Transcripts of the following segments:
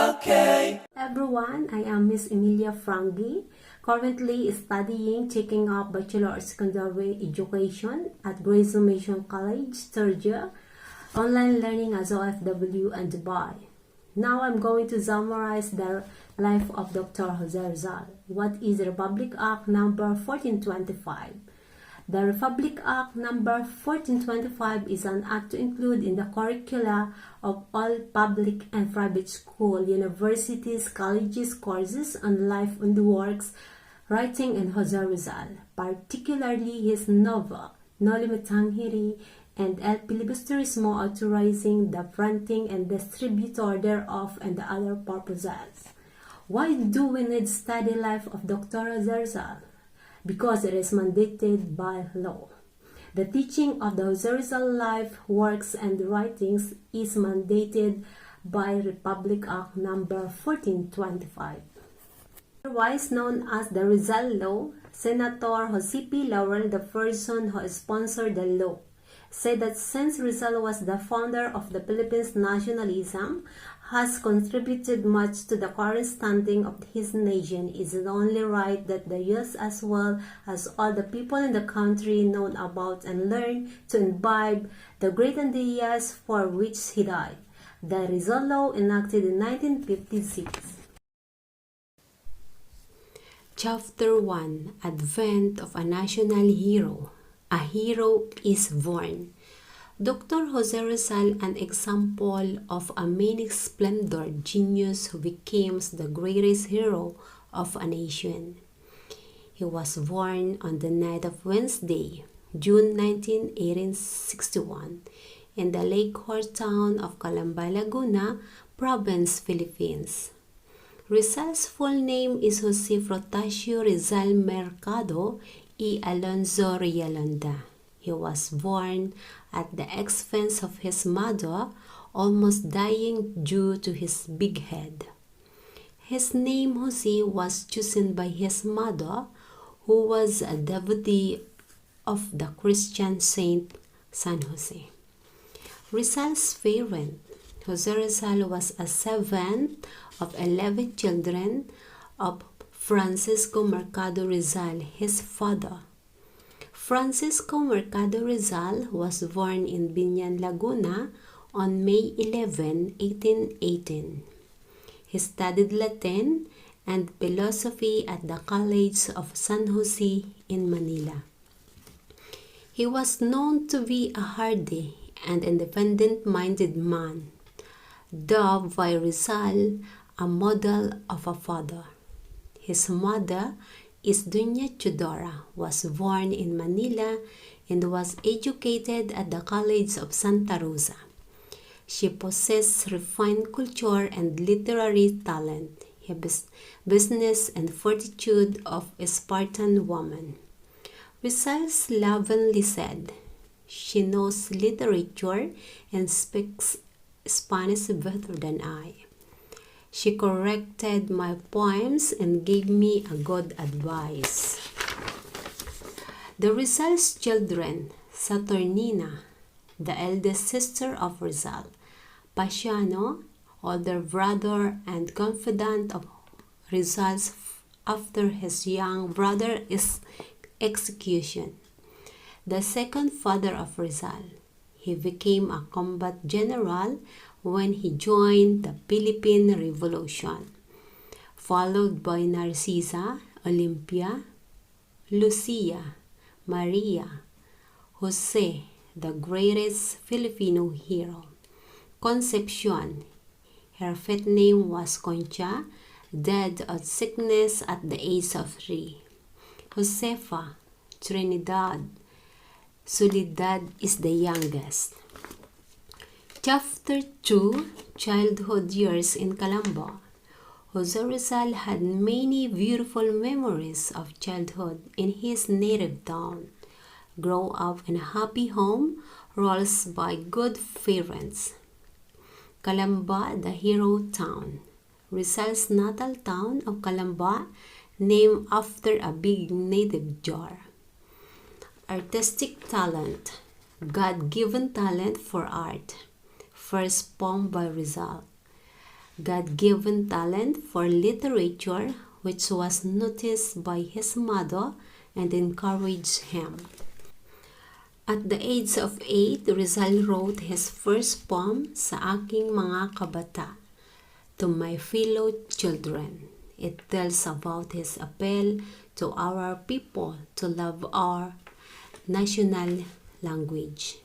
Okay. Everyone, I am Miss Emilia Frangi, currently studying taking up Bachelor of Secondary Education at Grace Mission College, third year, online learning as OFW and Dubai. Now I'm going to summarize the life of Dr. Jose Rizal. What is Republic Act number 1425? The Republic Act number 1425 is an act to include in the curricula of all public and private school, universities, colleges courses on life and works, writing in Jose Rizal, particularly his novel, No Limitang Hiri, and El Filibusterismo, authorizing the printing and distributor thereof and the other purposes. Why do we need study life of Dr. Jose Rizal? Because it is mandated by law. The teaching of the Jose Rizal life, works, and writings is mandated by Republic Act number 1425. Otherwise known as the Rizal Law, Senator Jose P. Laurel, the person who sponsored the law, said that since Rizal was the founder of the Philippines nationalism, has contributed much to the current standing of his nation, it is only right that the youth as well as all the people in the country know about and learn to imbibe the great ideas for which he died. The Rizal Law enacted in 1956. Chapter 1: Advent of a National Hero. A hero is born. Dr. Jose Rizal, an example of a many-splendored genius who became the greatest hero of a nation. He was born on the night of Wednesday, June 19, 1861, in the lakeshore town of Calambay, Laguna, Province, Philippines. Rizal's full name is Jose Protasio Rizal Mercado y Alonzo Realonda. He was born at the expense of his mother, almost dying due to his big head. His name Jose was chosen by his mother, who was a devotee of the Christian saint San Jose. Rizal's parent, Jose Rizal, was a seventh of 11 children of Francisco Mercado Rizal, his father. Francisco Mercado Rizal was born in Binyan, Laguna on May 11, 1818. He studied Latin and philosophy at the College of San Jose in Manila. He was known to be a hardy and independent-minded man, dubbed by Rizal a model of a father. His mother is Doña Chudora, was born in Manila and was educated at the College of Santa Rosa. She possessed refined culture and literary talent, business and fortitude of a Spartan woman. Rizal lovingly said, "She knows literature and speaks Spanish better than I. She corrected my poems and gave me a good advice." The Rizal's children, Saturnina, the eldest sister of Rizal, Pasiano, older brother and confidant of Rizal's after his young brother's execution, the second father of Rizal. He became a combat general when he joined the Philippine Revolution, followed by Narcisa, Olympia, Lucia, Maria, Jose, the greatest Filipino hero, Concepcion. Her fifth name was Concha, dead of sickness at the age of 3. Josefa, Trinidad, Soledad is the youngest. Chapter 2: Childhood Years in Calamba. Jose Rizal had many beautiful memories of childhood in his native town. Grow up in a happy home, raised by good parents. Calamba, the hero town. Rizal's natal town of Calamba, named after a big native jar. Artistic talent. God-Given Talent for Art. First poem by Rizal. God-Given Talent for Literature, which was noticed by his mother and encouraged him. At the age of 8, Rizal wrote his first poem, Sa Aking Mga Kabata, to my fellow children. It tells about his appeal to our people to love our national language.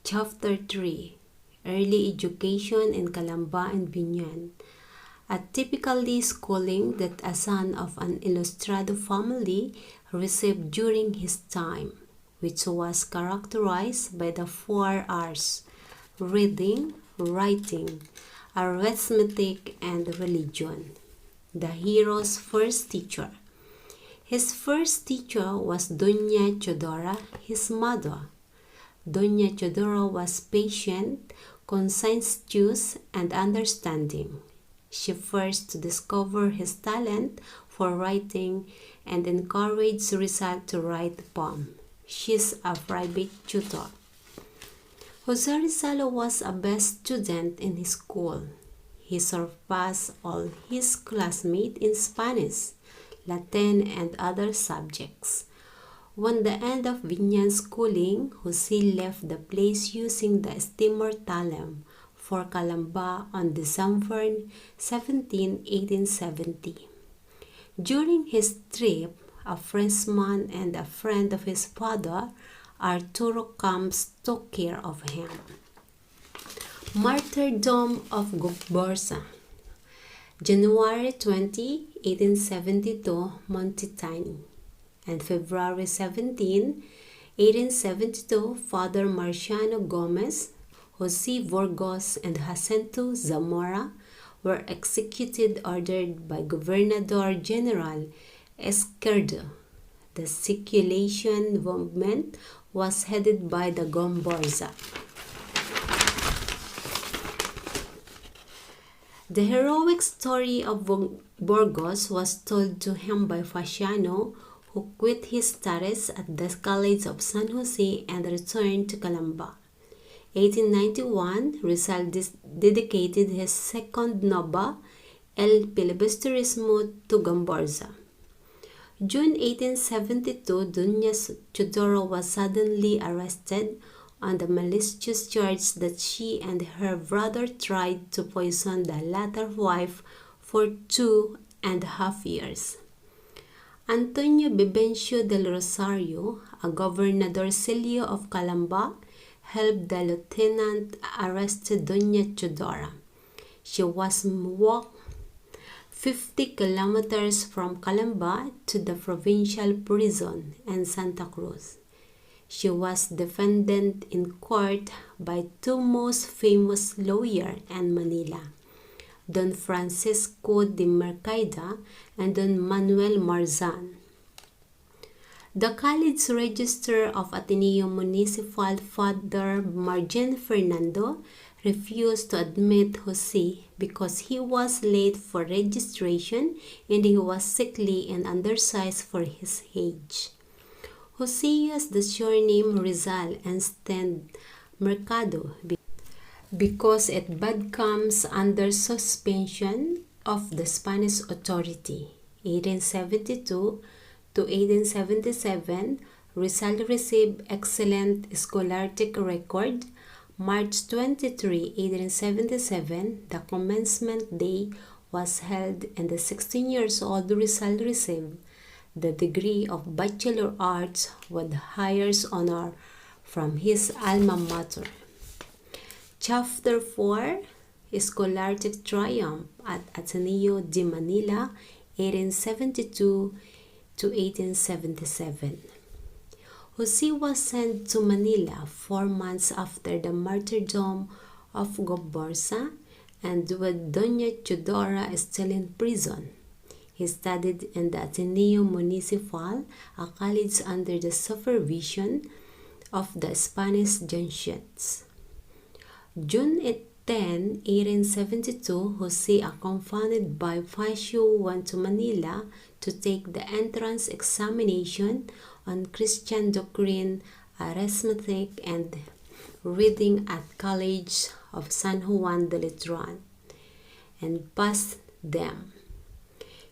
Chapter 3, Early Education in Calamba and Biñan. A typically schooling that a son of an ilustrado family received during his time, which was characterized by the 4 R's: reading, writing, arithmetic, and religion. The hero's first teacher. His first teacher was Doña Chodora, his mother. Doña Chodora was patient, conscientious, and understanding. She first discovered his talent for writing and encouraged Rizal to write a poem. She's a private tutor. Jose Rizal was a best student in his school. He surpassed all his classmates in Spanish, Latin, and other subjects. When the end of Biñan schooling, Jose left the place using the steamer Talem for Calamba on December 17, 1870. During his trip, a Frenchman and a friend of his father, Arturo Camps, took care of him. Martyrdom of Gogborsa. January 20, 1872, Montitani. And February 17, 1872, Father Marciano Gomez, Jose Burgos, and Jacinto Zamora were executed ordered by Gobernador General Esquerdo. The circulation movement was headed by the Gomborza. The heroic story of Burgos was told to him by Fasciano, who quit his studies at the College of San Jose and returned to Calamba. 1891, Rizal dedicated his second nova, El Filibusterismo, to Gomborza. June 1872, Doña Chodora was suddenly arrested on the malicious charge that she and her brother tried to poison the latter's wife for 2.5 years. Antonio Vivencio del Rosario, a gobernadorcillo of Calamba, helped the lieutenant arrest Doña Chodora. She was walked 50 kilometers from Calamba to the provincial prison in Santa Cruz. She was defended in court by 2 most famous lawyers in Manila, Don Francisco de Mercaida and Don Manuel Marzan. The college register of Ateneo Municipal, Father Margen Fernando, refused to admit Jose because he was late for registration and he was sickly and undersized for his age. Jose used the surname Rizal instead Mercado because it bad comes under suspension of the Spanish authority. 1872 to 1877, Rizal received excellent scholastic record. March 23, 1877, the commencement day was held and the 16 years old Rizal received the degree of Bachelor Arts with highest honor from his alma mater. Chapter 4, Scholastic Triumph at Ateneo de Manila, 1872 to 1877. Jose was sent to Manila 4 months after the martyrdom of Gomborza, and with Doña Chodora still in prison. He studied in the Ateneo Municipal, a college under the supervision of the Spanish Jesuits. June 10, 1872, Jose, accompanied by Fascio, went to Manila to take the entrance examination on Christian doctrine arithmetic, and reading at College of San Juan de Letran, and passed them.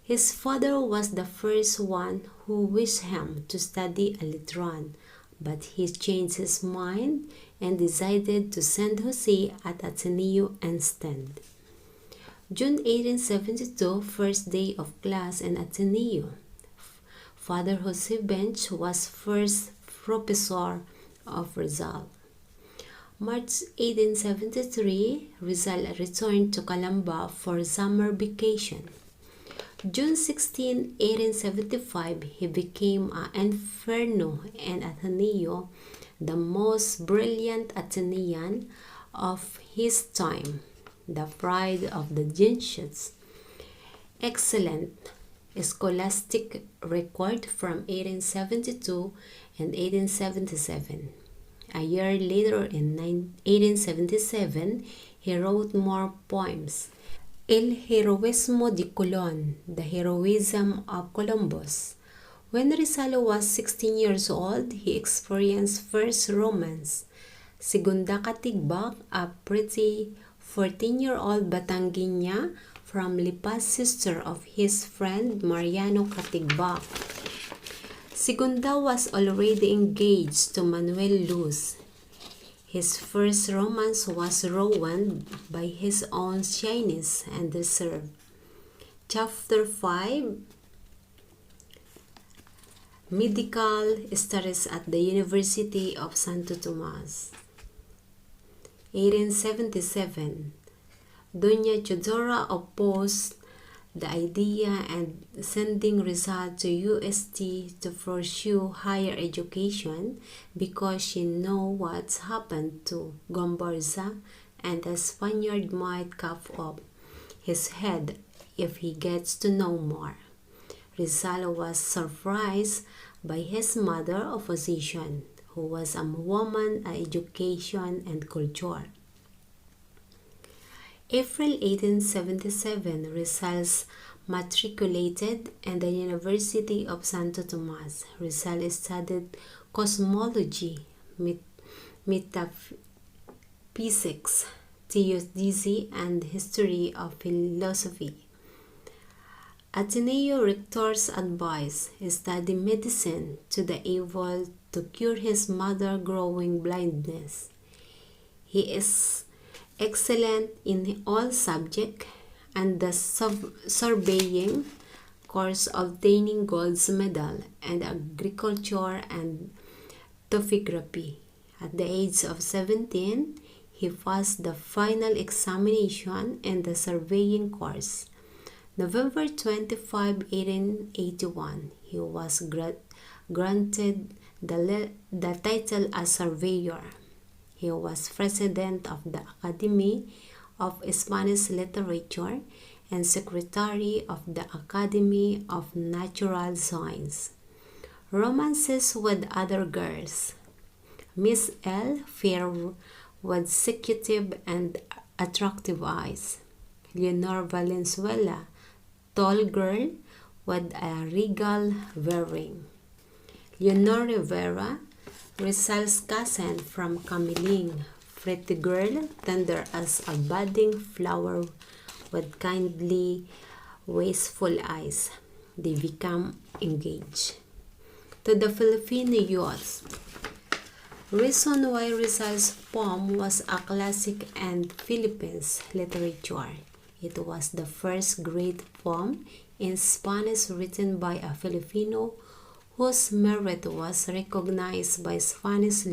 His father was the first one who wished him to study at Letran, but he changed his mind and decided to send Jose at Ateneo instead. June 1872, first day of class in Ateneo. Father Jose Bench was first professor of Rizal. March 1873, Rizal returned to Calamba for summer vacation. June 16, 1875, he became an inferno in Ateneo, the most brilliant Atenean of his time, the pride of the Jesuits. Excellent scholastic record from 1872 and 1877. A year later, in 1877, he wrote more poems. El Heroismo de Colón, the heroism of Columbus. When Rizal was 16 years old, he experienced first romance. Segunda Katigbak, a pretty 14-year-old Batangueña from Lipas, sister of his friend Mariano Katigbak. Segunda was already engaged to Manuel Luz. His first romance was ruined by his own shyness and reserve. Chapter 5, Medical Studies at the University of Santo Tomas. 1877, Doña Chodora opposed the idea and sending Rizal to UST to pursue higher education because she knew what's happened to Gombarza and the Spaniard might cough up his head if he gets to know more. Rizal was surprised by his mother's opposition, who was a woman of education and culture. April 1877, Rizal matriculated in the University of Santo Tomas. Rizal studied cosmology, metaphysics, theodicy, and history of philosophy. Ateneo rector's advice: study medicine to the able to cure his mother's growing blindness. He is excellent in all subjects, and the surveying course obtaining gold medal, and agriculture and topography. At the age of 17, he passed the final examination in the surveying course. November 25, 1881, he was granted the title as surveyor. He was president of the Academy of Spanish Literature and secretary of the Academy of Natural Science. Romances with other girls. Miss L, fair with secretive and attractive eyes. Leonor Valenzuela, tall girl with a regal bearing. Leonor Rivera, Rizal's cousin from Camiling, pretty girl, tender as a budding flower with kindly, wistful eyes. They become engaged. To the Filipino youth. Reason why Rizal's poem was a classic in Philippines literature. It was the first great poem in Spanish written by a Filipino whose merit was recognized by Spanish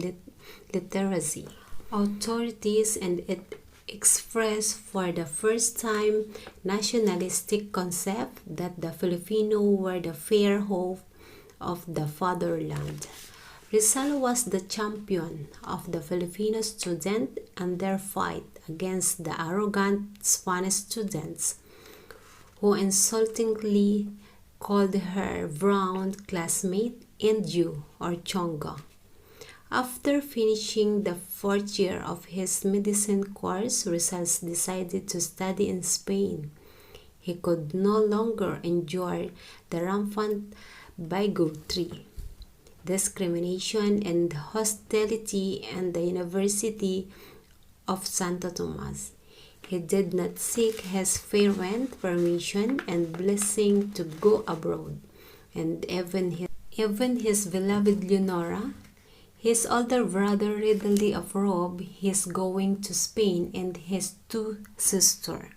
literacy authorities, and it expressed for the first time nationalistic concept that the Filipino were the fair hope of the fatherland. Rizal was the champion of the Filipino student and their fight against the arrogant Spanish students who insultingly called her brown classmate Indio or Chonga. After finishing the fourth year of his medicine course, Rizal decided to study in Spain. He could no longer endure the rampant bigotry. discrimination and hostility in the University of Santo Tomas. He did not seek his parents' permission and blessing to go abroad, and even his beloved Leonora, his older brother, readily approved his going to Spain, and his two sisters.